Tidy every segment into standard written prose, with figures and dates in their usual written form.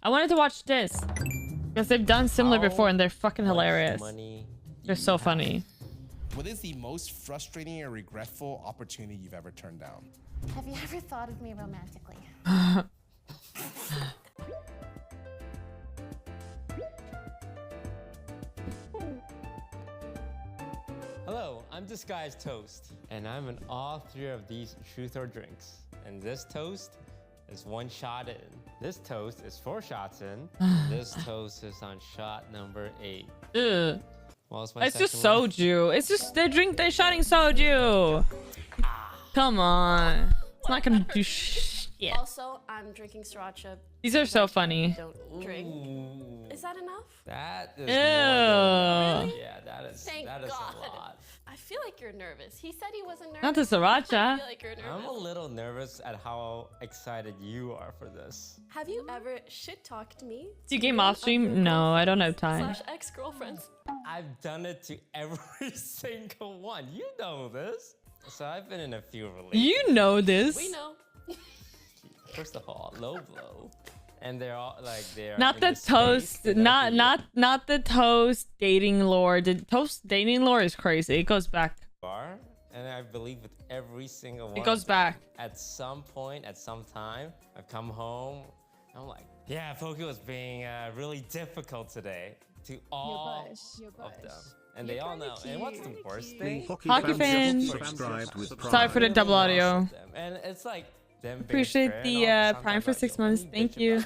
I wanted to watch this because they've done similar before and they're fucking hilarious. They're so funny. What is the most frustrating or regretful opportunity you've ever turned down? Have you ever thought of me romantically? Hello, I'm Disguised Toast, and I'm in all 3 of these truth or drinks. And this toast is 1 shot in. This toast is 4 shots in. This toast is on shot number 8. Ugh. Well, It's just soju. It's just they're shotting soju. Come on. It's not gonna do shit. Also, I'm drinking sriracha. These are so funny. Don't drink. Is that enough? That is Ew. Really? Yeah, that is Thank God. a lot. I feel like you're nervous. He said he wasn't nervous. Not the sriracha. I feel like you're nervous. I'm a little nervous at how excited you are for this. Have you ever shit-talked me? Do you game off stream? No, I don't have time. / ex-girlfriends. I've done it to every single one. You know this. So I've been in a few relationships. You know this. We know. First of all, low blow. And they're all like they're Not the toast, not the toast dating lore. The toast dating lore is crazy. It goes back. Bar, and I believe with every single one. It goes back. At some point, at some time, I come home. I'm like, yeah, Poke was being really difficult today to all of them, and they all know. And what's the worst thing? Hockey fans. Sorry for the double audio. And it's like them. Appreciate the Prime for 6 months. Thank you.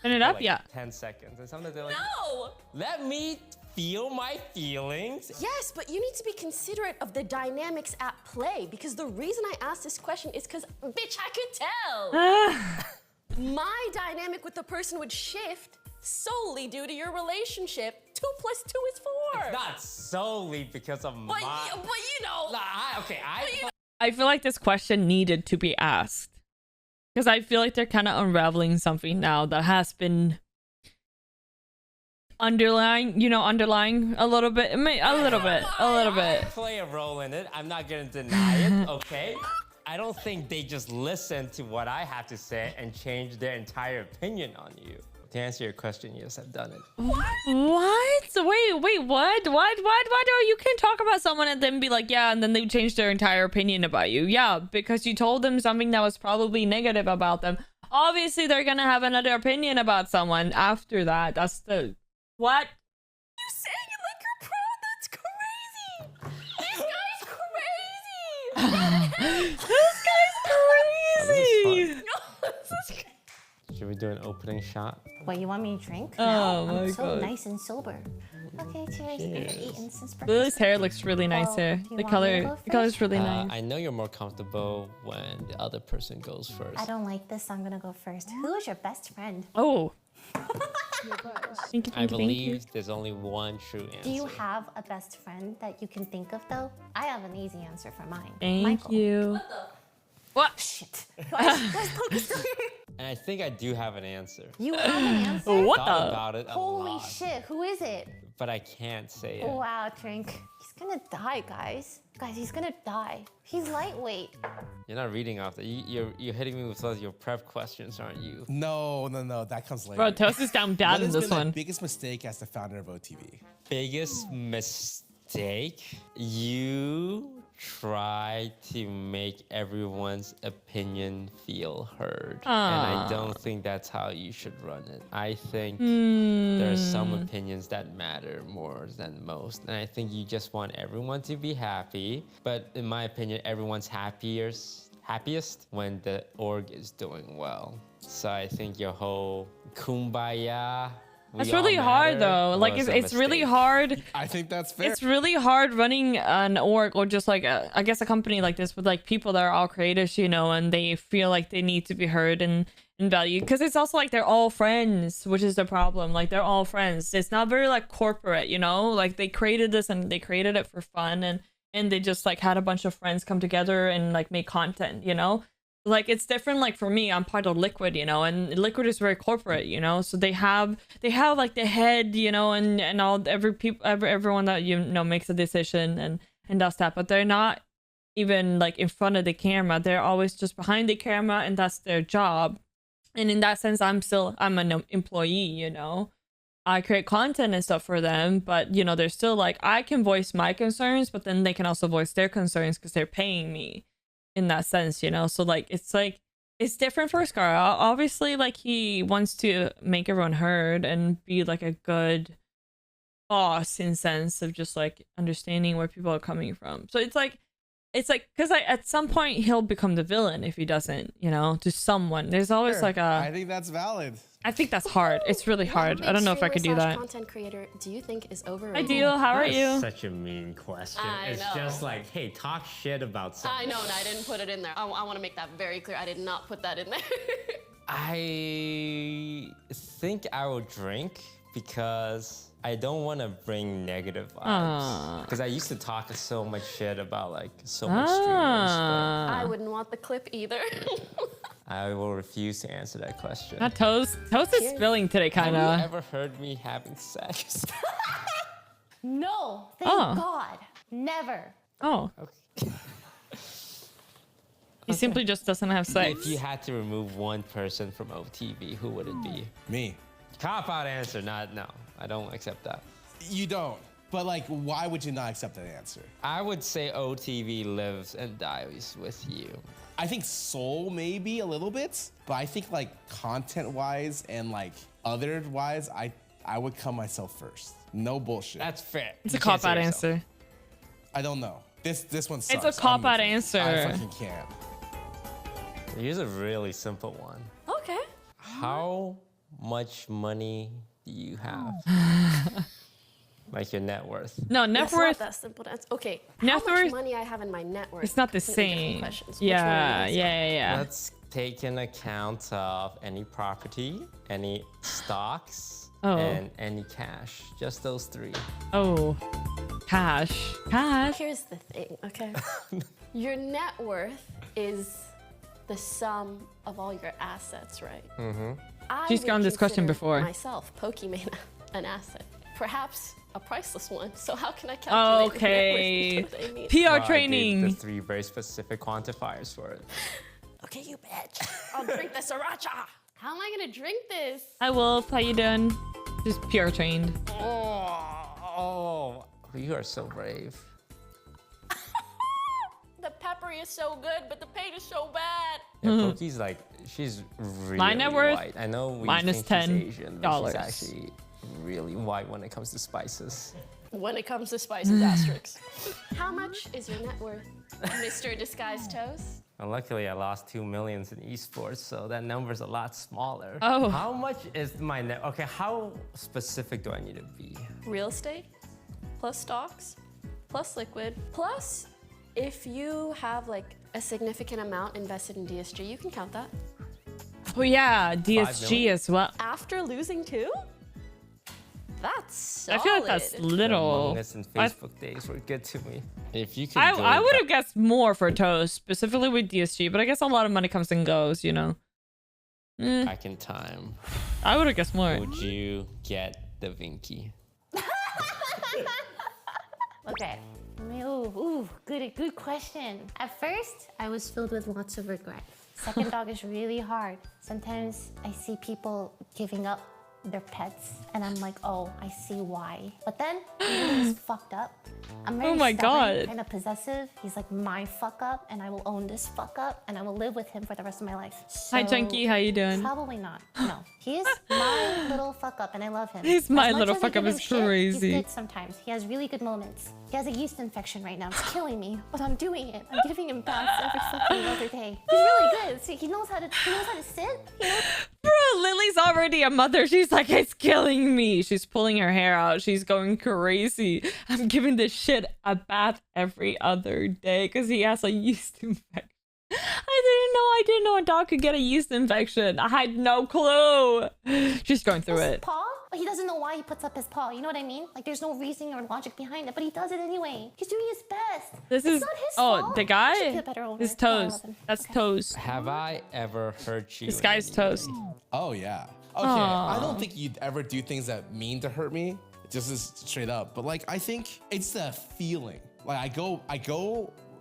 Turn it up, like yeah. 10 seconds, and sometimes they're like, No! let me feel my feelings. Yes, but you need to be considerate of the dynamics at play, because the reason I asked this question is because, bitch, I could tell. My dynamic with the person would shift solely due to your relationship. 2 + 2 is 4. Not solely because of But you know. I feel like this question needed to be asked. Because I feel like they're kind of unraveling something now that has been underlying a little bit. A little bit. I play a role in it. I'm not gonna deny it, okay? I don't think they just listen to what I have to say and change their entire opinion on you. To answer your question, yes, I've done it. What? Wait, what? Oh, you can talk about someone and then be like, yeah, and then they change their entire opinion about you. Yeah, because you told them something that was probably negative about them. Obviously, they're gonna have another opinion about someone after that. That's the... What? You saying it like you're proud? That's crazy. This guy's crazy. This guy's crazy. No, this is crazy. Should we do an opening shot? What, you want me to drink? Oh no, my I'm so God. nice and sober. Okay, cheers. Eating since breakfast. Lily's hair looks really nice here. do you The want me to go color's really nice. I know you're more comfortable when the other person goes first. I don't like this, so I'm gonna go first. Who is your best friend? Oh. Thank you. I believe there's only one true answer. Do you have a best friend that you can think of, though? I have an easy answer for mine. Thank Michael. you. What? Shit. Guys, And I think I do have an answer. you have an answer? What Thought the? about it a Holy lot, shit, who is it? but I can't say it. Wow, Trink. He's gonna die, guys. Guys, he's gonna die. He's lightweight. You're not reading off that. You're hitting me with your prep questions, aren't you? No, that comes later. Bro, Toast is down bad What in has this been the one. biggest mistake as the founder of OTV? Biggest mistake? You try to make everyone's opinion feel heard. And I don't think that's how you should run it. I think there are some opinions that matter more than most. And I think you just want everyone to be happy. But in my opinion, everyone's happiest when the org is doing well. So I think your whole kumbaya. That's really hard though. Like it's really hard. I think that's fair. It's really hard running an org or just like I guess a company like this with like people that are all creators, you know, and they feel like they need to be heard and valued. Because it's also like they're all friends, which is the problem. Like they're all friends. It's not very like corporate, you know. Like they created this and they created it for fun and they just like had a bunch of friends come together and like make content, you know. Like it's different. Like for me, I'm part of Liquid, you know, and Liquid is very corporate, you know, so they have like the head, you know, and all everyone that you know makes a decision and does that, but they're not even like in front of the camera. They're always just behind the camera, and that's their job. And in that sense, I'm an employee, you know. I create content and stuff for them, but you know, they're still like, I can voice my concerns, but then they can also voice their concerns because they're paying me in that sense, you know. So like it's different for Scar. Obviously, like he wants to make everyone heard and be like a good boss in sense of just like understanding where people are coming from. So it's like because at some point he'll become the villain if he doesn't, you know, to someone. There's always Sure. like I think that's valid. I think that's hard. It's really hard. I don't know if I could do that. Content creator, do you think is overrated? Hi, Deal. How are That's you? such a mean question. I It's know. just like, hey, talk shit about something. I know, and I didn't put it in there. I want to make that very clear. I did not put that in there. I think I will drink because I don't want to bring negative vibes. Because I used to talk so much shit about like so much streamers. I wouldn't want the clip either. But I will refuse to answer that question. Not Toast. Toast is spilling today, kind Have you of. ever heard me having sex? No, thank Oh. God. Never. Oh, Okay. he simply just doesn't have sex. If you had to remove one person from OTV, who would it be? Me. Cop out answer, not no. I don't accept that. You don't. But like, why would you not accept that answer? I would say OTV lives and dies with you. I think soul maybe a little bit, but I think like content-wise and like other-wise, I would come myself first. No bullshit. That's fair. It's a You can't say cop-out yourself. answer. I don't know. This one It's sucks. a cop-out I'm- answer. I fucking can't. Here's a really simple one. Okay. How much money do you have? Like your net worth. No, net That's not worth. that simple to answer. Okay. Net How much worth- money I have in my net worth? It's not the Completely different same. questions. Which one Yeah, is it? yeah. Let's take in account of any property, any stocks, Oh. and any cash. Just those three. Oh, cash. Here's the thing, okay? Your net worth is the sum of all your assets, right? Mm-hmm. She's gotten this question before. Myself, Pokemon, an asset. Perhaps a priceless one. So how can I calculate Okay. net worth? You know what I mean? PR Well, I gave training. the three very specific quantifiers for it. Okay, you bitch. I'll drink the sriracha. How am I gonna drink this? Hi, Wolf. How you doing? Just PR trained. Oh, you are so brave. The peppery is so good, but the pain is so bad. Yeah, Poki's like, she's really My net worth? white. I know we Minus think she's $10. Asian, but she's actually really white when it comes to spices. When it comes to spices, asterisks. How much is your net worth, Mr. Disguised Toast? Well, luckily, I lost 2 million in esports, so that number's a lot smaller. Oh. How much is my net? Okay, how specific do I need to be? Real estate, plus stocks, plus liquid, plus if you have like a significant amount invested in DSG, you can count that. Oh yeah, DSG million? as well. After losing 2? That's solid. I feel like that's little. Among Us and I- Facebook days were good to me. If you could, I would have guessed more for Toast, specifically with DSG, but I guess a lot of money comes and goes, you know. back in time. I would have guessed more. Would you get the Vinky? Okay. Ooh, good question. At first, I was filled with lots of regret. Second dog is really hard. Sometimes I see people giving up their pets, and I'm like, oh, I see why. But then he's fucked up. I'm very Oh my God. kind of possessive. He's like my fuck up, and I will own this fuck up, and I will live with him for the rest of my life. Hi, So, Chunky. How you doing? Probably not. No, he is my little fuck up, and I love him. He's my As much little as I fuck up give him is shit, crazy. He's good sometimes. He has really good moments. He has a yeast infection right now. It's killing me, but I'm doing it. I'm giving him baths every fucking other day. He's really good. See, he knows how to sit. You know? Bro, Lily's already a mother. She's like, it's killing me. She's pulling her hair out. She's going crazy. I'm giving this shit a bath every other day because he has a yeast infection. I didn't know a dog could get a yeast infection. I had no clue. She's going through His it. paw, but he doesn't know why he puts up his paw. You know what I mean? Like, there's no reasoning or logic behind it, but he does it anyway. He's doing his best. This It's is not his oh fault. the I should guy. be a better owner. This Yeah, I love Toast. him. That's Okay. Toast. Have I ever hurt you? This in guy's any Toast. way? Oh yeah. Okay. I don't think you'd ever do things that mean to hurt me. Just as straight up. But like, I think it's the feeling. Like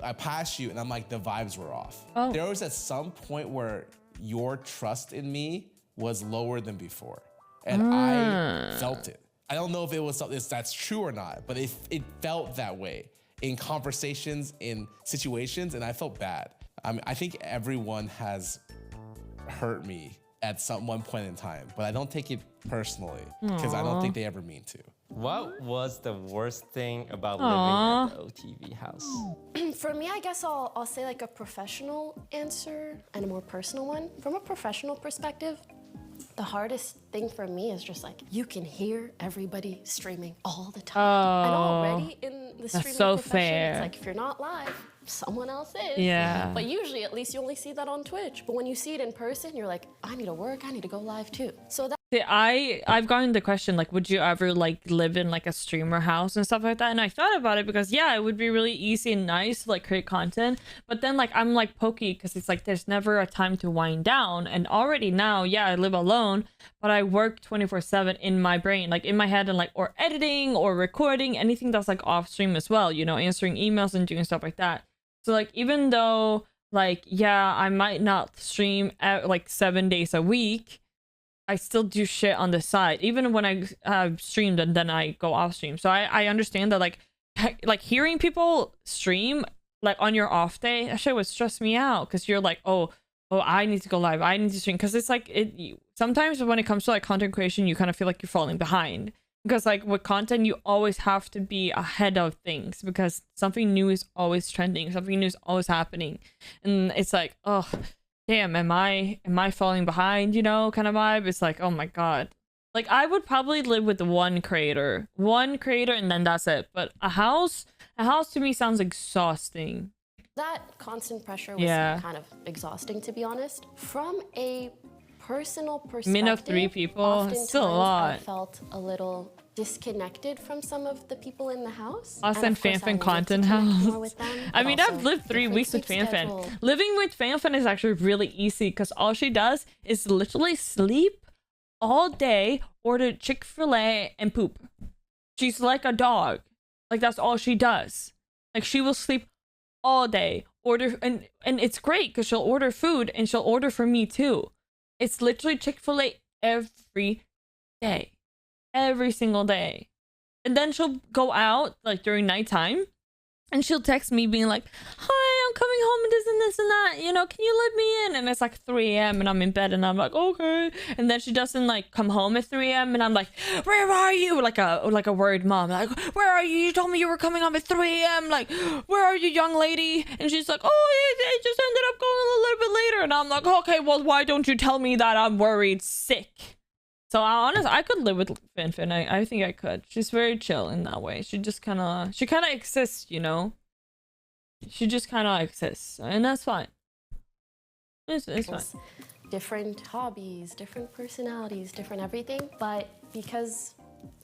I pass you and I'm like, the vibes were off. Oh. There was at some point where your trust in me was lower than before. And I felt it. I don't know if it was something that's true or not, but it felt that way in conversations, in situations, and I felt bad. I mean, I think everyone has hurt me at one point in time, but I don't take it personally because I don't think they ever mean to. What was the worst thing about living at the OTV house? For me, I guess I'll say like a professional answer and a more personal one. From a professional perspective, the hardest thing for me is just like you can hear everybody streaming all the time. And already in the streaming so profession, fair. it's like if you're not live, someone else is. Yeah. But usually, at least you only see that on Twitch. But when you see it in person, you're like, I need to work, I need to go live too. So that See, I've gotten the question like, would you ever like live in like a streamer house and stuff like that? And I thought about it because yeah, it would be really easy and nice to like create content. But then like I'm like pokey because it's like there's never a time to wind down. And already now, yeah, I live alone, but I work 24/7 in my brain, like in my head, and like or editing or recording anything that's like off stream as well. You know, answering emails and doing stuff like that. So like even though like yeah, I might not stream at like 7 days a week, I still do shit on the side, even when I streamed and then I go off stream. So I understand that like hearing people stream like on your off day, that shit would stress me out because you're like, oh, I need to go live, I need to stream, because it's like sometimes when it comes to like content creation, you kind of feel like you're falling behind because like with content, you always have to be ahead of things because something new is always trending, something new is always happening, and it's like, oh. Damn, am I falling behind, you know, kind of vibe? It's like, oh my god. Like I would probably live with one creator and then that's it. But a house to me sounds exhausting. that constant pressure was kind of exhausting, to be honest. From a personal perspective, Min of 3 people, it's still a lot. I felt a little disconnected from some of the people in the house. Us and Fanfan content house. I mean, I've lived 3 weeks with Fanfan. Living with Fanfan is actually really easy because all she does is literally sleep all day, order Chick-fil-A, and poop. She's like a dog. Like that's all she does. Like she will sleep all day, order, and it's great because she'll order food and she'll order for me too. It's literally Chick-fil-A every day. Every single day. And then she'll go out like during nighttime and she'll text me being like, hi, I'm coming home and this and that, you know, can you let me in? And it's like 3 a.m. and I'm in bed and I'm like, okay. And then she doesn't like come home at 3 a.m. and I'm like, where are you? Like a worried mom, like, where are you? You told me you were coming home at 3 a.m. Like, where are you, young lady? And she's like, oh, I just ended up going a little bit later. And I'm like, okay, well, why don't you tell me that I'm worried sick? So honestly, I could live with Fanfan. I think I could. She's very chill in that way. She kind of exists, you know. She just kind of exists, and that's fine. It's fine. Different hobbies, different personalities, different everything. But because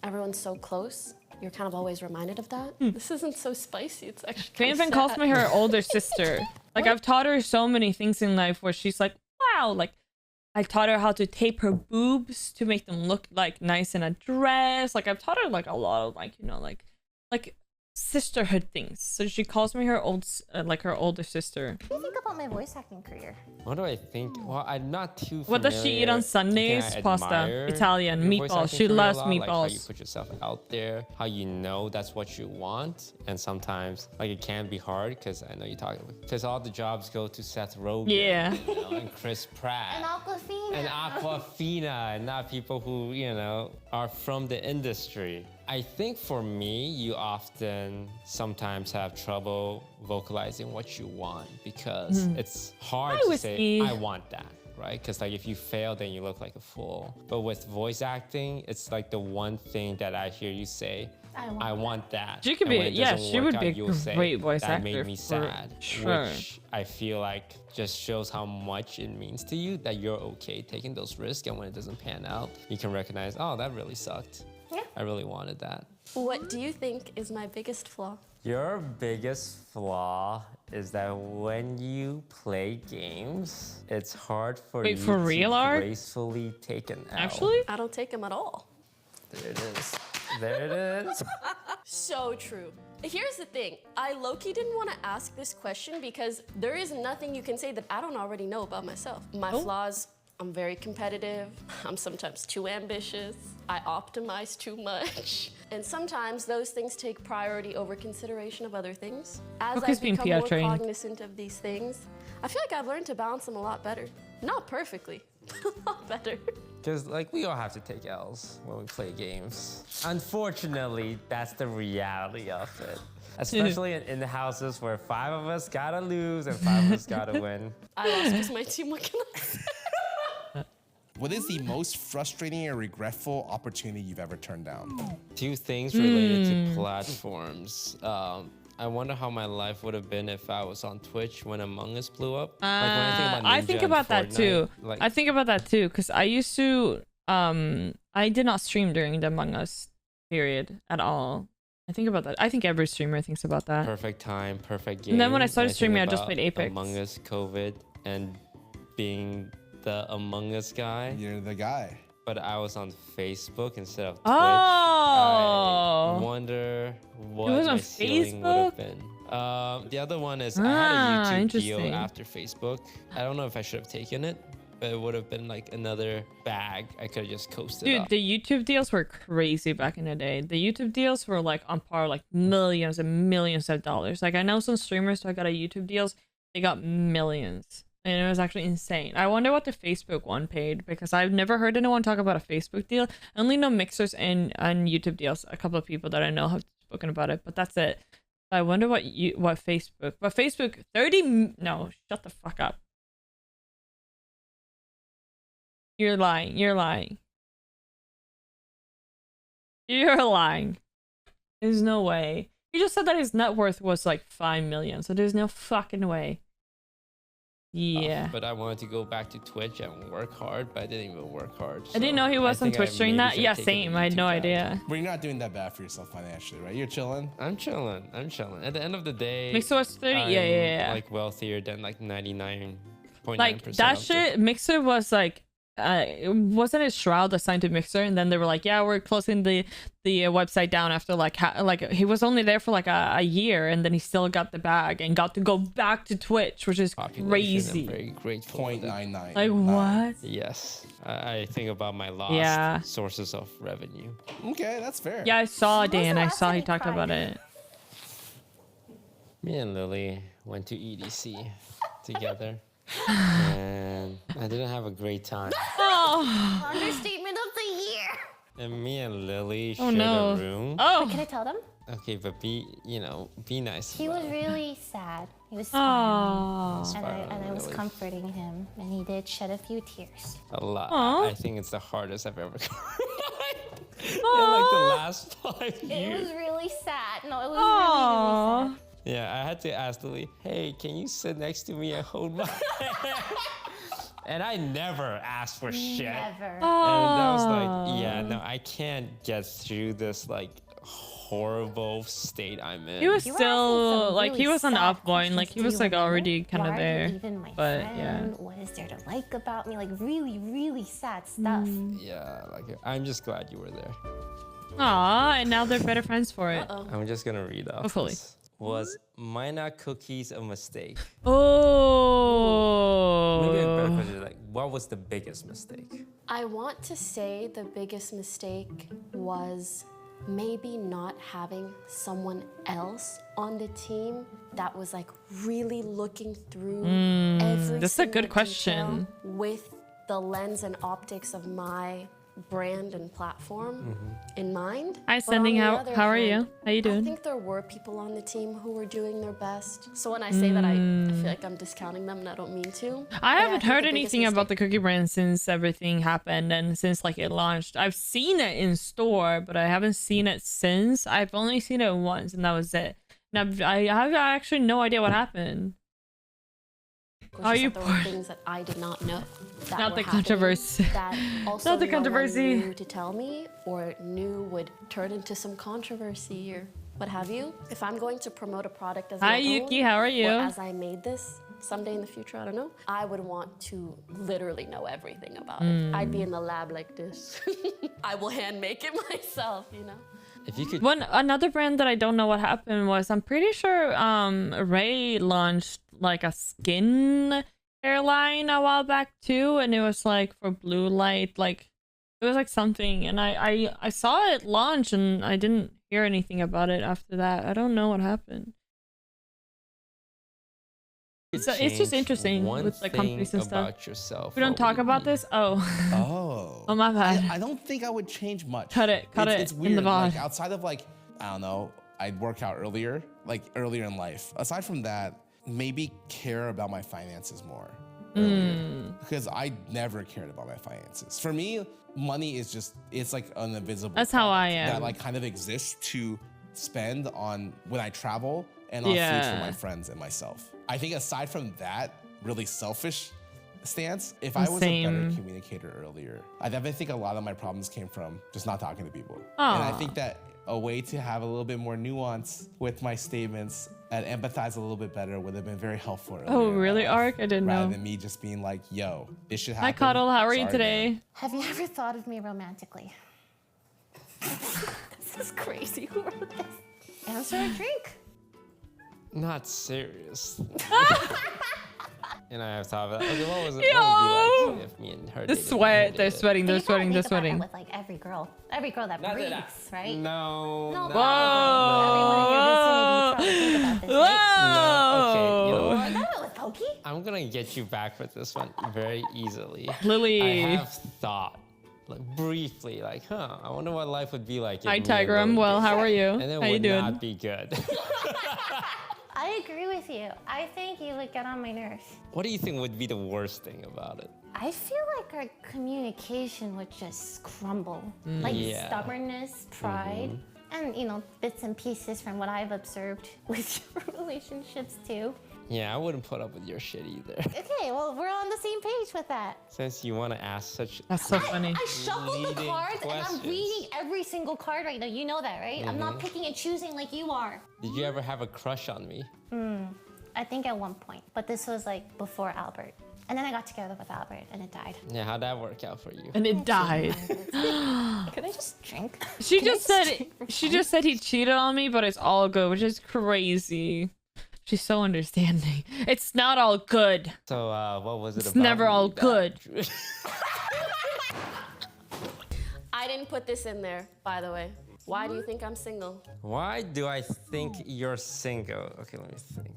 everyone's so close, you're kind of always reminded of that. This isn't so spicy. It's actually Fanfan calls me her older sister. Like I've taught her so many things in life where she's like, wow, like. I taught her how to tape her boobs to make them look like nice in a dress. Like I've taught her like a lot of like, you know, like sisterhood things. So she calls me her her older sister. What do you think about my voice acting career? What do I think? Well, I'm not too familiar. What does she eat on Sundays? Pasta, Italian, meatballs. She loves meatballs. Like how you put yourself out there, how you know that's what you want, and sometimes like it can be hard because I know you talk because all the jobs go to Seth Rogen, you know, and Chris Pratt, And Aquafina, and not people who are from the industry. I think for me, you often sometimes have trouble vocalizing what you want because it's hard to say, I want that, right? Because like if you fail, then you look like a fool. But with voice acting, it's like the one thing that I hear you say, I want that. She could be, she would be a great voice actor. That made me sad, sure. Which I feel like just shows how much it means to you that you're okay taking those risks, and when it doesn't pan out, you can recognize, oh, that really sucked. Yeah. I really wanted that. What do you think is my biggest flaw? Your biggest flaw is that when you play games, it's hard for you for real, to Art? gracefully take an L. Actually? I don't take them at all. There it is. There it is. So true. Here's the thing. I low-key didn't want to ask this question because there is nothing you can say that I don't already know about myself. My flaws, I'm very competitive. I'm sometimes too ambitious. I optimize too much. And sometimes those things take priority over consideration of other things. As Cookie's I've been become PR more trained. cognizant of these things, I feel like I've learned to balance them a lot better. Not perfectly, but a lot better. Because like we all have to take L's when we play games. Unfortunately, that's the reality of it. Especially in the houses where 5 of us gotta lose and 5 of us gotta win. I lost because my team, what can I say? What is the most frustrating or regretful opportunity you've ever turned down? 2 things related to platforms. I wonder how my life would have been if I was on Twitch when Among Us blew up. Like when I think about that too. Like, I think about that too because I used to I did not stream during the Among Us period at all. I think about that. I think every streamer thinks about that. perfect time, perfect game. And then when I started think streaming, I just about played Apex. Among Us, COVID, and being the Among Us guy. You're the guy. But I was on Facebook instead of Twitch. Oh. I wonder what was my on ceiling would have been. The other one is I had a YouTube deal interesting. after Facebook. I don't know if I should have taken it, but it would have been like another bag. I could have just coasted Dude, up. the YouTube deals were crazy back in the day. The YouTube deals were like on par, like millions and millions of dollars. Like I know some streamers who got a YouTube deals, they got millions. And it was actually insane. I wonder what the Facebook one paid because I've never heard anyone talk about a Facebook deal. I only know mixers and YouTube deals. A couple of people that I know have spoken about it, but that's it. I wonder what Facebook. But Facebook 30. No, shut the fuck up. You're lying. You're lying. You're lying. There's no way. You just said that his net worth was like 5 million, so there's no fucking way. Yeah. But I wanted to go back to Twitch and work hard, but I didn't even work hard. I didn't know he was on Twitch during that. Yeah, same. same. I had no idea. But you're not doing that bad for yourself financially, right? You're chilling. I'm chilling. I'm chilling. At the end of the day, Mixer was 30. I'm, Yeah. like wealthier than like 99.9%. Like that shit. Mixer was like, wasn't it Shroud assigned to Mixer, and then they were like, yeah, we're closing the website down after like he was only there for like a year, and then he still got the bag and got to go back to Twitch, which is crazy. I'm very grateful. 0.99. Like what? Yes, I think about my lost sources of revenue. Okay, that's fair. Yeah, I saw Dan. I last saw time he you talked cried? about it. Me and Lily went to EDC together, and I didn't have a great time. Oh. Understatement of the year. And me and Lily Oh shared no. a room. Oh. Can I tell them? Okay, but be nice. He about was it. really sad. He was smiling. Oh. And I was Really. comforting him, and he did shed a few tears. A lot. Aw. I think it's the hardest I've ever cried in like the Aw. last 5 It years. was really sad. No, it was Aw. really, really sad. Yeah, I had to ask Lily, hey, can you sit next to me and hold my hand? And I never asked for shit. Never. And I was Oh. like, yeah, no, I can't get through this like horrible state I'm in. He was You were asking still some like he really was an sad outgoing, like questions. he Do was you like wanna know? already kind Why of are you there. even my But friend? yeah. What is there to like about me? Like really, really sad stuff. Yeah, like I'm just glad you were there. Aw, and now they're better friends for it. I'm just gonna read off. Hopefully. this. Was Mina cookies a mistake? Maybe a better Oh. question is like, what was the biggest mistake? I want to say the biggest mistake was maybe not having someone else on the team that was like really looking through every that's a good single question. detail with the lens and optics of my brand and platform in mind. Hi, But Sending. on the How other are you? hand, How you I doing? think there were people on the team who were doing their best. So when I say that, I feel like I'm discounting them, and I don't mean to. I But haven't think heard the biggest anything about mistake- the cookie brand since everything happened and since like it launched. I've seen it in store, but I haven't seen it since. I've only seen it once, and that was it. And I have actually no idea what happened. Which Are is you that there were poor- things that I did not know that Not were the happening controversy. that also Not the no one controversy. knew to tell me or knew would turn into some controversy or what have you. If I'm going to promote a product as Hi, my Yuki, own, how are you? or as I made this someday in the future, I don't know, I would want to literally know everything about it. I'd be in the lab like this. I will hand make it myself, you know? If you could, Another brand that I don't know what happened was, I'm pretty sure Ray launched like a skin hairline a while back too, and it was like for blue light, like it was like something, and I saw it launch and I didn't hear anything about it after that. I don't know what happened. So it's just interesting with the companies and stuff. about yourself. We don't talk about this. Oh. Oh. My bad. I don't think I would change much. Cut it. It's weird. In the VOD. Like, outside of like, I don't know, I'd work out earlier in life. Aside from that, maybe care about my finances more. Because I never cared about my finances. For me, money is just, it's like an invisible. That's how I am. That like kind of exists to spend on when I travel and on food for my friends and myself. I think aside from that really selfish stance, if I was a better communicator earlier, I definitely think a lot of my problems came from just not talking to people. And I think that a way to have a little bit more nuance with my statements and empathize a little bit better would have been very helpful earlier. Oh, really, Ark? I didn't know. Rather than me just being like, yo, this should happen. Hi, Cuddle. How are you Sorry, today? man. Have you ever thought of me romantically? This is crazy. Who wrote this? Answer a drink. Not serious. And I have thought about, okay, what would it be like if me and her The dated sweat. and They're dated? sweating. They're You probably sweating. They're think about that sweating. with like every girl that Not breathes, that right? No. No, no. Whoa. Everyone in your vicinity, you probably think about this, right? No. Okay, you know Whoa. what? Not with Pokey. I'm gonna get you back with this one very easily. Lily. I have thought, like briefly, like, I wonder what life would be like. If Hi, me and Tiger. Lily I'm well. did How are you? And it How you would doing? not be good. I agree with you. I think you would get on my nerves. What do you think would be the worst thing about it? I feel like our communication would just crumble. Like Yeah. stubbornness, pride, and bits and pieces from what I've observed with your relationships too. Yeah, I wouldn't put up with your shit either. Okay, well, we're on the same page with that. Since you want to ask such That's so funny. I shuffled the leading cards and I'm questions. reading every single card right now. You know that, right? I'm not picking and choosing like you are. Did you ever have a crush on me? I think at one point, but this was like before Albert. And then I got together with Albert and it died. Yeah, how'd that work out for you? And it died. Could I just drink? She Can I just said drink for she fun? just said he cheated on me, but it's all good, which is crazy. She's so understanding. It's not all good. So, what was it It's about never me all that- good. I didn't put this in there, by the way. Why do you think I'm single? Why do I think you're single? Okay, let me think.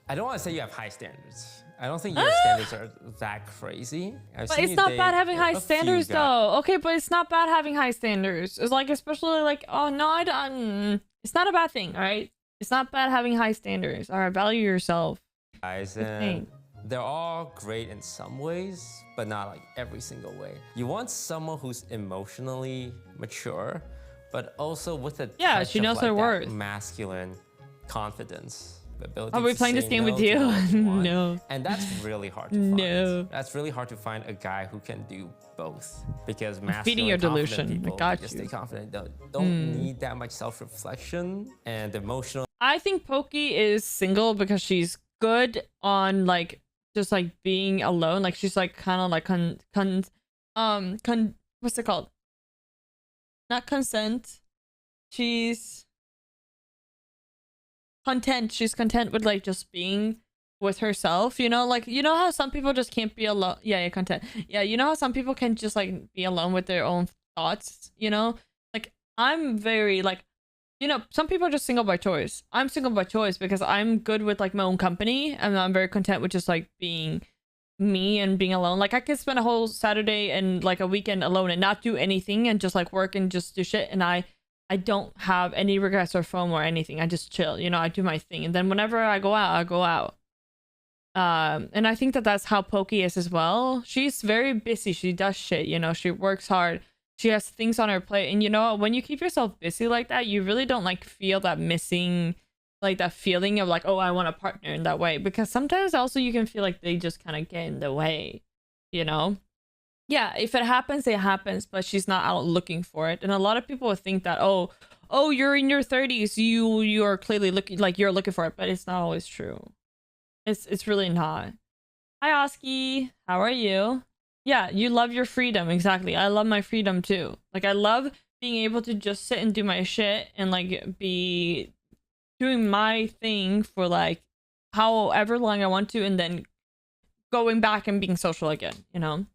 I don't want to say you have high standards. I don't think your standards are that crazy. I've But seen it's you not date bad having a high few standards guys. though. Okay, but it's not bad having high standards. It's like, especially like, oh no, I don't. It's not a bad thing, all right? It's not bad having high standards. All right, value yourself. Guys, thing. and they're all great in some ways, but not like every single way. You want someone who's emotionally mature, but also with a Yeah, touch she of, knows like, her that worth. masculine confidence. The ability Are we to playing this say game no with to you? what you want. No. And that's really hard to find. No. That's really hard to find a guy who can do both. Because feeding your masculine, confident delusion. I people got just you. stay confident. Don't need that much self-reflection and emotional. I think Pokey is single because she's good on like just like being alone. Like she's like kind of like what's it called? Not consent. She's content. She's content with like just being with herself, like how some people just can't be alone. Yeah, content. Yeah, you know how some people can just like be alone with their own thoughts, like I'm very like, some people are just single by choice. I'm single by choice because I'm good with like my own company and I'm very content with just like being me and being alone. Like I could spend a whole Saturday and like a weekend alone and not do anything and just like work and just do shit, and I don't have any regrets or FOMO or anything. I just chill, I do my thing, and then whenever I go out, I go out. And I think that that's how Pokey is as well. She's very busy. She does shit, she works hard. She has things on her plate. And when you keep yourself busy like that, you really don't like feel that missing, like that feeling of like, oh, I want a partner in that way. Because sometimes also you can feel like they just kind of get in the way, Yeah, if it happens, it happens, but she's not out looking for it. And a lot of people would think that, oh, you're in your 30s, you are clearly looking like you're looking for it, but it's not always true. It's really not. Hi, Oski. How are you? Yeah, you love your freedom. Exactly. I love my freedom too. Like I love being able to just sit and do my shit and like be doing my thing for like however long I want to, and then going back and being social again, you know?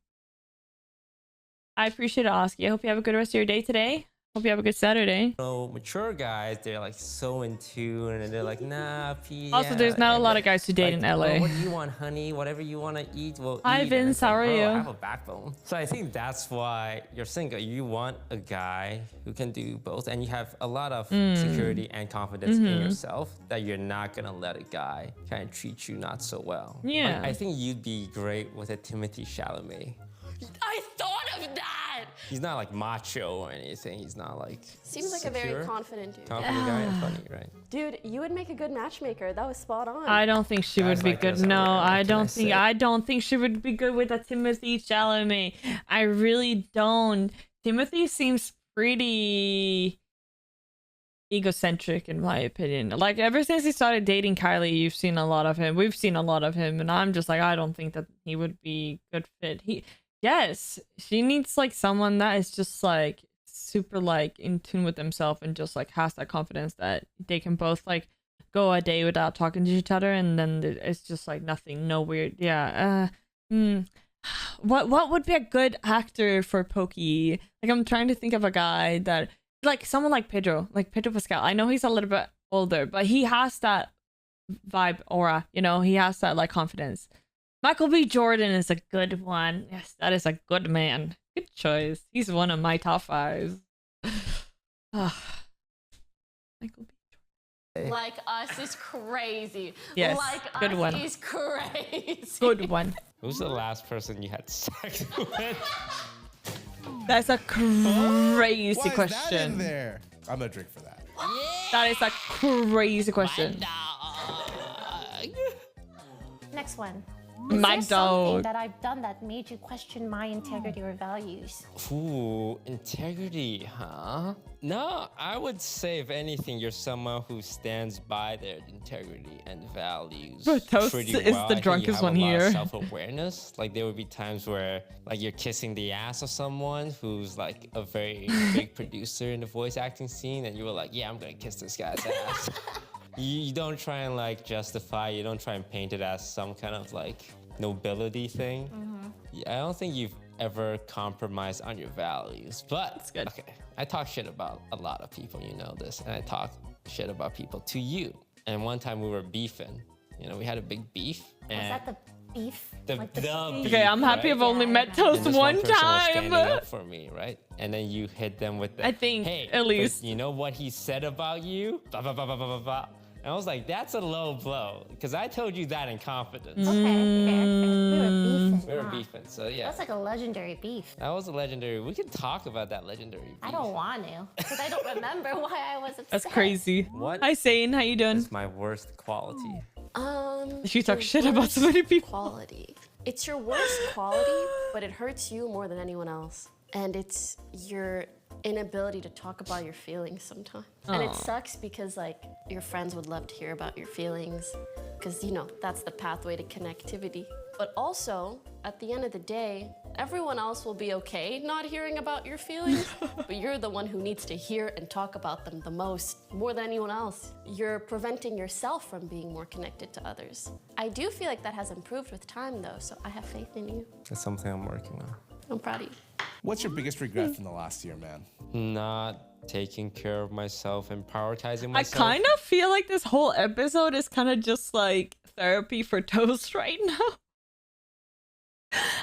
I appreciate it, Oski. I hope you have a good rest of your day today. Hope you have a good Saturday. So mature guys, they're like so in tune, and they're like, nah, P. Also, yeah. there's not a And lot of guys who date like, in LA. "Oh, what do you want, honey? Whatever you want to eat, we'll Hi, eat." And Vince, it's like, how are "Bro, you?" I have a backbone. So I think that's why you're single. You want a guy who can do both, and you have a lot of security and confidence in yourself that you're not gonna let a guy kind of treat you not so well. Yeah. I think you'd be great with a Timothy Chalamet. I thought of that. He's not like macho or anything. He's not like Seems like a very confident dude. confident guy and funny, right? Dude, you would make a good matchmaker. That was spot on. I don't think she Guys would be like good. this are No, rare. What I can don't I think. say? I don't think she would be good with a Timothy Chalamet. I really don't. Timothy seems pretty egocentric in my opinion. Like ever since he started dating Kylie, you've seen a lot of him. We've seen a lot of him, and I'm just like, I don't think that he would be good fit. Yes, she needs like someone that is just like super like in tune with themselves and just like has that confidence that they can both like go a day without talking to each other, and then it's just like nothing, no weird. What would be a good actor for Pokey? Like I'm trying to think of a guy that like someone like Pedro Pascal. I know he's a little bit older, but he has that vibe aura, you know, he has that like confidence. Michael B. Jordan is a good one. Yes, that is a good man. Good choice. He's one of my top 5. Michael B. Jordan. Like Us is crazy. Yes, Like good Us one. is crazy. Good one. Who's the last person you had sex with? That's a crazy Why is that in question. there? I'm gonna drink for that. That is a crazy question. Next one. My Is there something dog. that I've done that made you question my integrity or values? Ooh, integrity, huh? No, I would say if anything, you're someone who stands by their integrity and values. Bro, Toast pretty is well. the I think drunkest you have one a lot of here. self-awareness. Like there would be times where like you're kissing the ass of someone who's like a very big producer in the voice acting scene, and you were like, yeah, I'm gonna kiss this guy's ass. You don't try and like justify, you don't try and paint it as some kind of like nobility thing. I don't think you've ever compromised on your values, but That's good. okay, I talk shit about a lot of people, you know this, and I talk shit about people to you. And one time we were beefing, you know, we had a big beef. Was And that the beef? the Like beef, Okay, I'm happy right? I've only met And Toast this one person was time. standing up for me, right? And then you hit them with the, I think, hey, at but least. you know what he said about you? Blah, blah, blah, blah, blah, blah, blah. And I was like, that's a low blow, because I told you that in confidence. Okay. We were beefing. We were huh? beefing, so yeah. That's like a legendary beef. That was a legendary. We can talk about that legendary beef. I don't want to, because I don't remember why I was upset. That's crazy. What Hi, Sane. How you doing? is my worst quality? She talk your shit about so worst many people. Quality. It's your worst quality, but it hurts you more than anyone else. And it's your inability to talk about your feelings sometimes. And it sucks because like your friends would love to hear about your feelings because you know that's the pathway to connectivity. But also, at the end of the day, everyone else will be okay not hearing about your feelings, but you're the one who needs to hear and talk about them the most, more than anyone else. You're preventing yourself from being more connected to others. I do feel like that has improved with time though, so I have faith in you. That's something I'm working on. I'm proud of you. What's your biggest regret from the last year, man? Not taking care of myself and prioritizing I myself. kind of feel like this whole episode is kind of just like therapy for Toast right now.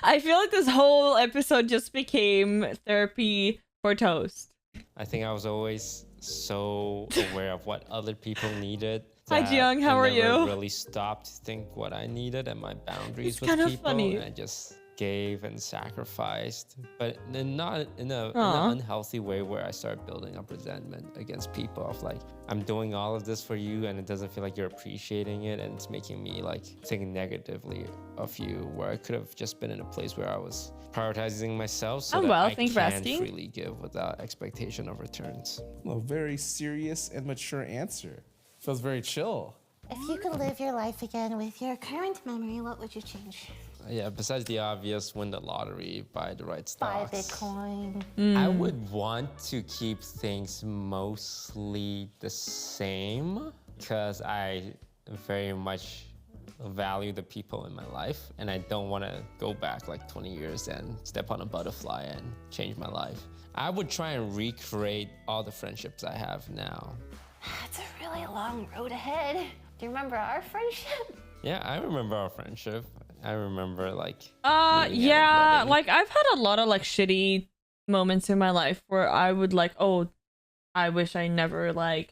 I feel like this whole episode just became therapy for Toast. I think I was always so aware of what other people needed. Hi, that Jiyoung, how I are never you? really stopped to think what I needed and my boundaries It's with kind of people. funny. And I just gave and sacrificed, but then not in an Aw. unhealthy way where I start building up resentment against people of like, I'm doing all of this for you and it doesn't feel like you're appreciating it, and it's making me like think negatively of you, where I could have just been in a place where I was prioritizing myself so I'm that well, I thanks for can asking. freely give without expectation of returns. Well, a very serious and mature answer. Feels very chill. If you could live your life again with your current memory, what would you change? Yeah, besides the obvious, win the lottery, buy the right Buy stocks. Bitcoin. I would want to keep things mostly the same because I very much value the people in my life and I don't want to go back like 20 years and step on a butterfly and change my life. I would try and recreate all the friendships I have now. That's a really long road ahead. Do you remember our friendship? Yeah, I remember our friendship. I remember like yeah, like I've had a lot of like shitty moments in my life where I would like, oh, I wish I never went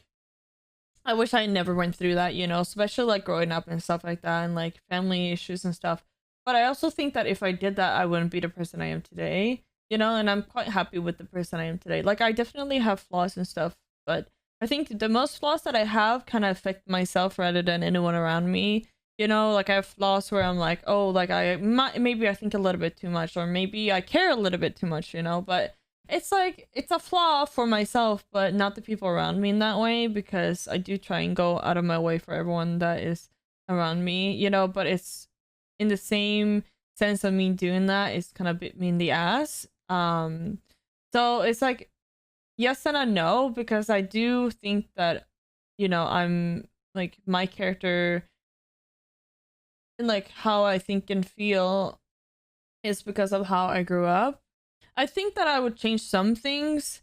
through that, you know, especially like growing up and stuff like that and like family issues and stuff. But I also think that if I did that, I wouldn't be the person I am today, you know, and I'm quite happy with the person I am today. Like I definitely have flaws and stuff, but I think the most flaws that I have kind of affect myself rather than anyone around me. You know, like I have flaws where I'm like, oh, like maybe I think a little bit too much, or maybe I care a little bit too much, you know, but it's like, it's a flaw for myself, but not the people around me in that way, because I do try and go out of my way for everyone that is around me, you know, but it's in the same sense of me doing that, it's kind of bit me in the ass. So it's like, yes and a no, because I do think that, you know, I'm like my character and like how I think and feel is because of how I grew up. I think that I would change some things,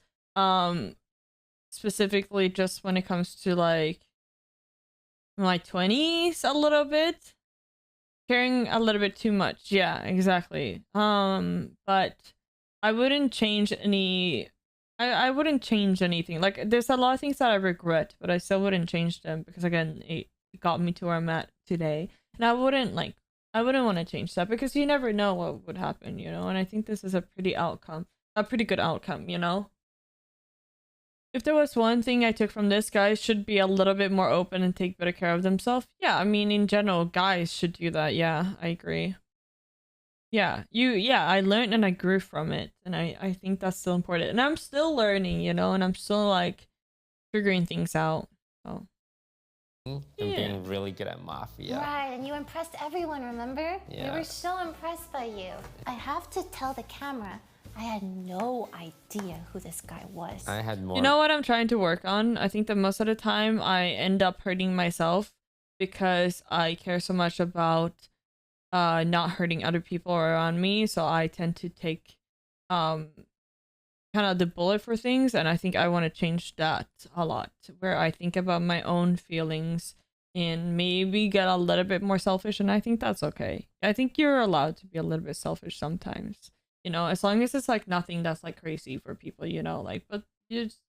specifically just when it comes to like my 20s a little bit. Caring a little bit too much. Yeah, exactly. But I wouldn't change any. I wouldn't change anything. Like there's a lot of things that I regret, but I still wouldn't change them because again, it got me to where I'm at today. And I wouldn't want to change that because you never know what would happen, you know? And I think this is a pretty good outcome, you know? If there was one thing I took from this, guys should be a little bit more open and take better care of themselves. Yeah, I mean, in general, guys should do that. Yeah, I agree. Yeah, I learned and I grew from it. And I think that's still important. And I'm still learning, you know? And I'm still, like, figuring things out. So. And being really good at Mafia. Right, and you impressed everyone, remember? Yeah. We were so impressed by you. I have to tell the camera, I had no idea who this guy was. I had more. You know what I'm trying to work on? I think that most of the time I end up hurting myself because I care so much about not hurting other people around me. So I tend to take kind of the bullet for things, and I think I want to change that a lot, where I think about my own feelings and maybe get a little bit more selfish, and I think that's okay. I think you're allowed to be a little bit selfish sometimes, you know, as long as it's like nothing that's like crazy for people, you know, like, but you just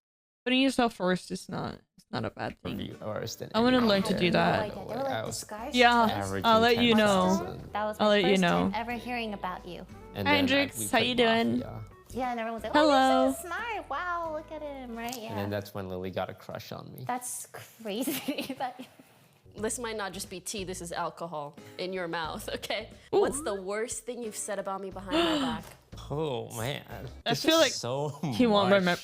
putting yourself first is not a bad thing. I want to learn to do that. They were like disguised Yeah, I'll let you know. That was I'll my let you first know. time ever hearing about you. And Hi, then, like, Hendrix, we how played you doing? Mafia. Yeah, and everyone's like, Hello. oh, you're so smart. Wow, look at him, right? Yeah. And then that's when Lily got a crush on me. That's crazy. This might not just be tea, this is alcohol in your mouth, okay? What's the worst thing you've said about me behind my back? Oh man, I This feel is like so he won't much. remember.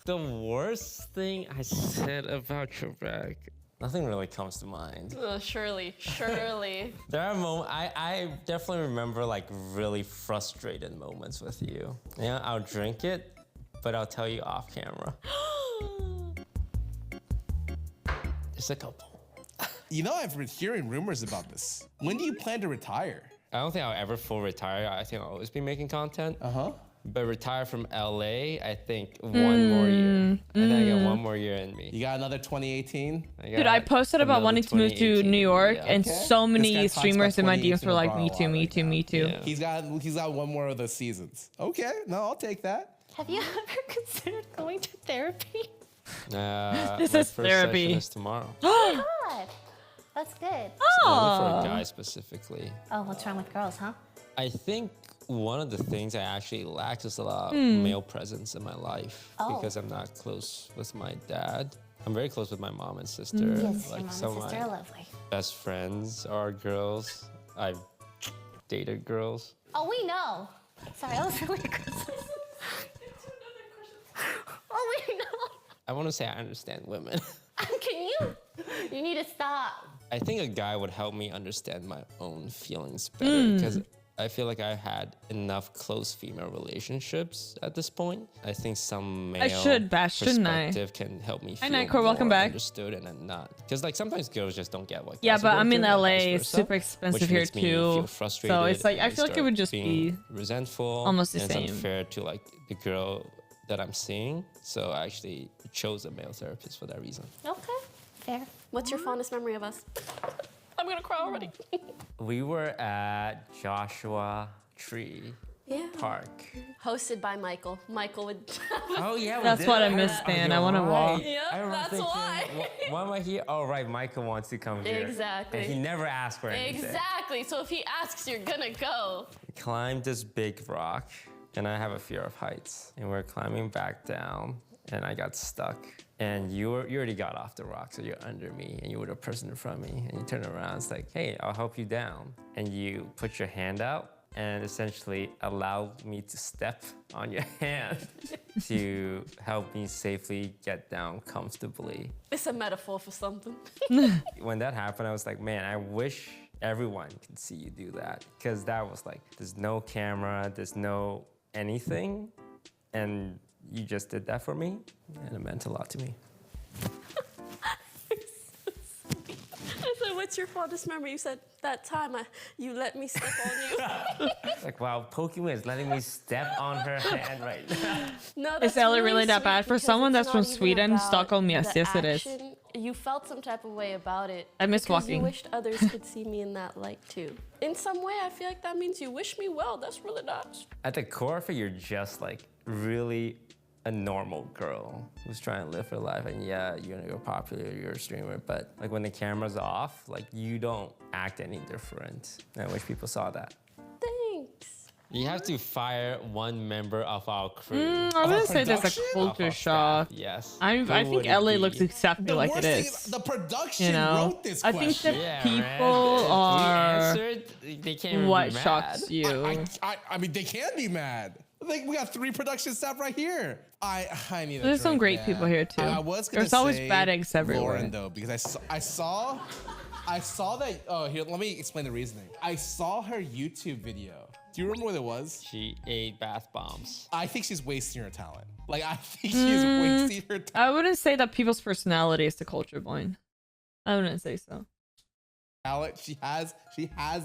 The worst thing I said about your back. Nothing really comes to mind. Surely. There are moments, I definitely remember like really frustrated moments with you. Yeah, I'll drink it, but I'll tell you off camera. There's a couple. You know, I've been hearing rumors about this. When do you plan to retire? I don't think I'll ever full retire. I think I'll always be making content. But retire from LA, I think one more year. I think I got one more year in me. You got another 2018? Dude, I posted about another wanting to move to 2018, New York, yeah. and so This guy many talks streamers about in my DMs 2018 were like, LeBron me a too, lot me right too, now. me too. Yeah. He's got one more of those seasons. Okay, no, I'll take that. Have you ever considered going to therapy? This my is first therapy. session is tomorrow. God, that's good. Only for a guy specifically. Oh, what's wrong with girls, huh? I think one of the things I actually lack is a lot of male presence in my life because I'm not close with my dad. I'm very close with my mom and sister. Yes, your mom and some of sister my are lovely. best friends are girls. I've dated girls. Oh, we know. Sorry, that was really aggressive. Oh, we know. I want to say I understand women. Can you? You need to stop. I think a guy would help me understand my own feelings better because I feel like I had enough close female relationships at this point. I think some male should bash, shouldn't I? perspective can help me feel Nightcore, more welcome back. understood and then not. Because like sometimes girls just don't get what Yeah, guys are but going I'm in through and LA. vice It's versa, super expensive which here makes me too. feel frustrated So it's like I and feel like it start would just being be resentful. almost the and same. It's unfair to like the girl that I'm seeing. So I actually chose a male therapist for that reason. Okay, fair. What's your fondest memory of us? I'm gonna cry already. We were at Joshua Tree Yeah. Park. Hosted by Michael. Michael would. Oh yeah, we That's did what I that. missed, Dan. I You're wanna walk. right. Yeah, I remember that's thinking, why. Why am I here? Oh right, Michael wants to come here. Exactly. And he never asked for anything. Exactly. So if he asks, you're gonna go. We climbed this big rock, and I have a fear of heights. And we're climbing back down, and I got stuck. And you already got off the rock, so you're under me, and you were the person in front of me. And you turn around, it's like, hey, I'll help you down. And you put your hand out and essentially allowed me to step on your hand to help me safely get down comfortably. It's a metaphor for something. When that happened, I was like, man, I wish everyone could see you do that. Because that was like, there's no camera, there's no anything. And you just did that for me, and it meant a lot to me. I said, what's your fondest memory? You said, that time you let me step on you. Like, wow, Pokemon is letting me step on her hand right now. No, Is that's Ellie really that sweet bad? For because someone it's that's from not even Sweden, about Stockholm, yes, the yes it is. action. You felt some type of way about it. I miss because walking. You wished others could see me in that light too. In some way, I feel like that means you wish me well. That's really nice. At the core of it, you're just like really a normal girl who's trying to live her life. And yeah, you're gonna go popular, you're a streamer, but like when the camera's off, like you don't act any different. And I wish people saw that. Thanks. You have to fire one member of our crew. I wouldn't say there's a production? culture Of our shock. staff, yes. I Who think would it LA be? looks exactly like it worst thing, is. the production You know, wrote this I question. think that Yeah, people man. If are we answered, they can't even what be mad. shocks you. I mean, they can be mad. Like, we got 3 production staff right here. I need a There's some drink, great man. people here, too. I was gonna There's always say bad eggs everywhere. Lauren, though, because I saw that. Oh, here, let me explain the reasoning. I saw her YouTube video. Do you remember what it was? She ate bath bombs. I think she's wasting her talent. Like, I think she's wasting her talent. I wouldn't say that people's personality is the culture blind. I wouldn't say so. She has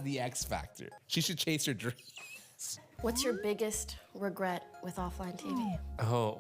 the X factor. She should chase her dreams. What's your biggest regret with offline TV? Oh,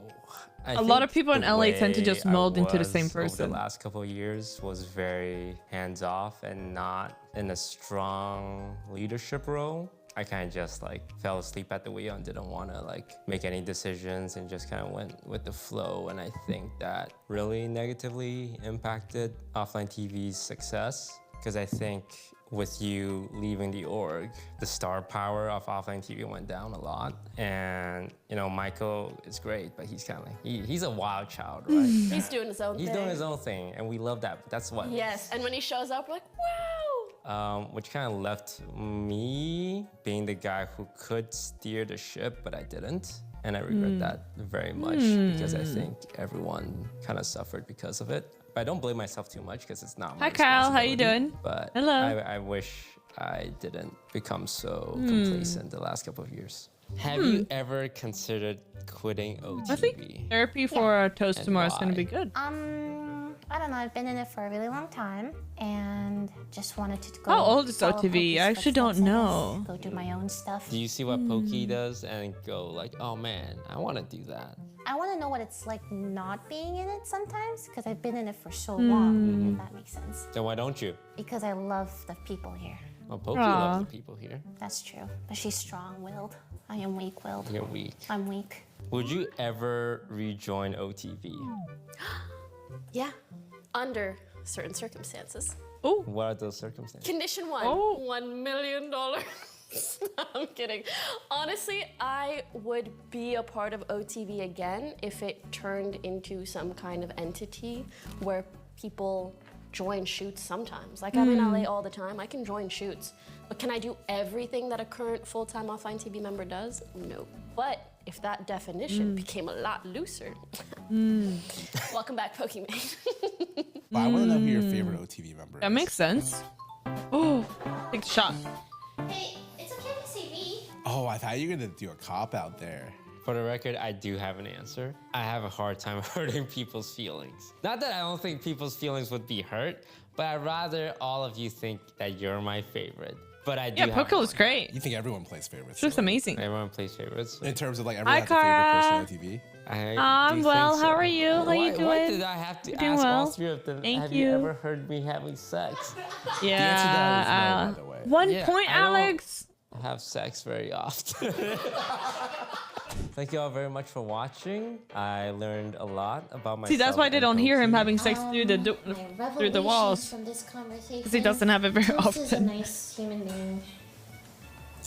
A lot of people in the LA tend to just way I mold into the same was over person. The last couple of years was very hands-off and not in a strong leadership role. I kind of just like fell asleep at the wheel and didn't want to like make any decisions and just kind of went with the flow. And I think that really negatively impacted offline TV's success, because I think with you leaving the org, the star power of offline TV went down a lot. And you know, Michael is great, but he's kind of like, he's a wild child, right? He's doing his own thing. He's doing his own thing, and we love that. But that's what. Yes, and when he shows up, we're like, wow. Which kind of left me being the guy who could steer the ship, but I didn't. And I regret that very much because I think everyone kind of suffered because of it. But I don't blame myself too much because it's not my Hi, Kyle. How you responsibility. doing? But Hello. I wish I didn't become so complacent the last couple of years. Have you ever considered quitting OTV? I think therapy for a toast And tomorrow is going to why? be good. I don't know. I've been in it for a really long time, and just wanted to go. How old is follow OTV? Pokey's I actually don't footsteps, I know. guess, Go do my own stuff. Do you see what Pokey does and go like, oh man, I want to do that? I want to know what it's like not being in it sometimes, because I've been in it for so long. If that makes sense. Then why don't you? Because I love the people here. Well, Pokey Aw. loves the people here. That's true. But she's strong-willed. I am weak-willed. You're weak. I'm weak. Would you ever rejoin OTV? Yeah, under certain circumstances. Oh, What are those circumstances? Condition 1, Oh. $1 million. I'm kidding. Honestly, I would be a part of OTV again if it turned into some kind of entity where people join shoots sometimes. Like I'm in LA all the time, I can join shoots. But can I do everything that a current full-time offline TV member does? No. But if that definition became a lot looser, welcome back, Pokemon. But I want to know who your favorite OTV member is. that makes sense. Oh, take the shot. Hey, it's okay to say me. Oh, I thought you were gonna do a cop out there. For the record, I do have an answer. I have a hard time hurting people's feelings. Not that I don't think people's feelings would be hurt, but I'd rather all of you think that you're my favorite. But I do. Yeah, Poco is great. You think everyone plays favorites? It's just amazing. Everyone plays favorites. In terms of like everyone Hi, has a favorite person Cara. on TV. I'm well. How are you? How you doing? Why did I have to Doing ask all well. 3 of them? Thank Have you. you ever heard me having sex? Yeah. answer to that is no, by the way. 1 Yeah, point, I don't- Alex. I have sex very often. Thank you all very much for watching. I learned a lot about myself. See, that's why they and don't hear him Poki. having sex through the through the walls. From this conversation. Because he doesn't have it very Bruce is a often. nice human being.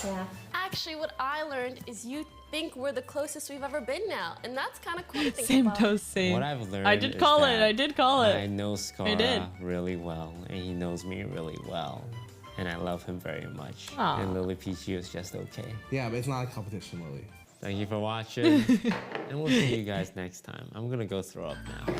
Yeah. Actually, what I learned is you think we're the closest we've ever been now, and that's kind of cool to think Same about. toes, same. What I've learned I did is call it. that I did call it. I know I did. Skara really well, and he knows me really well. And I love him very much. Aw. And Lily Peachy is just okay. Yeah, but it's not a competition, Lily. Thank you for watching. And we'll see you guys next time. I'm gonna go throw up now.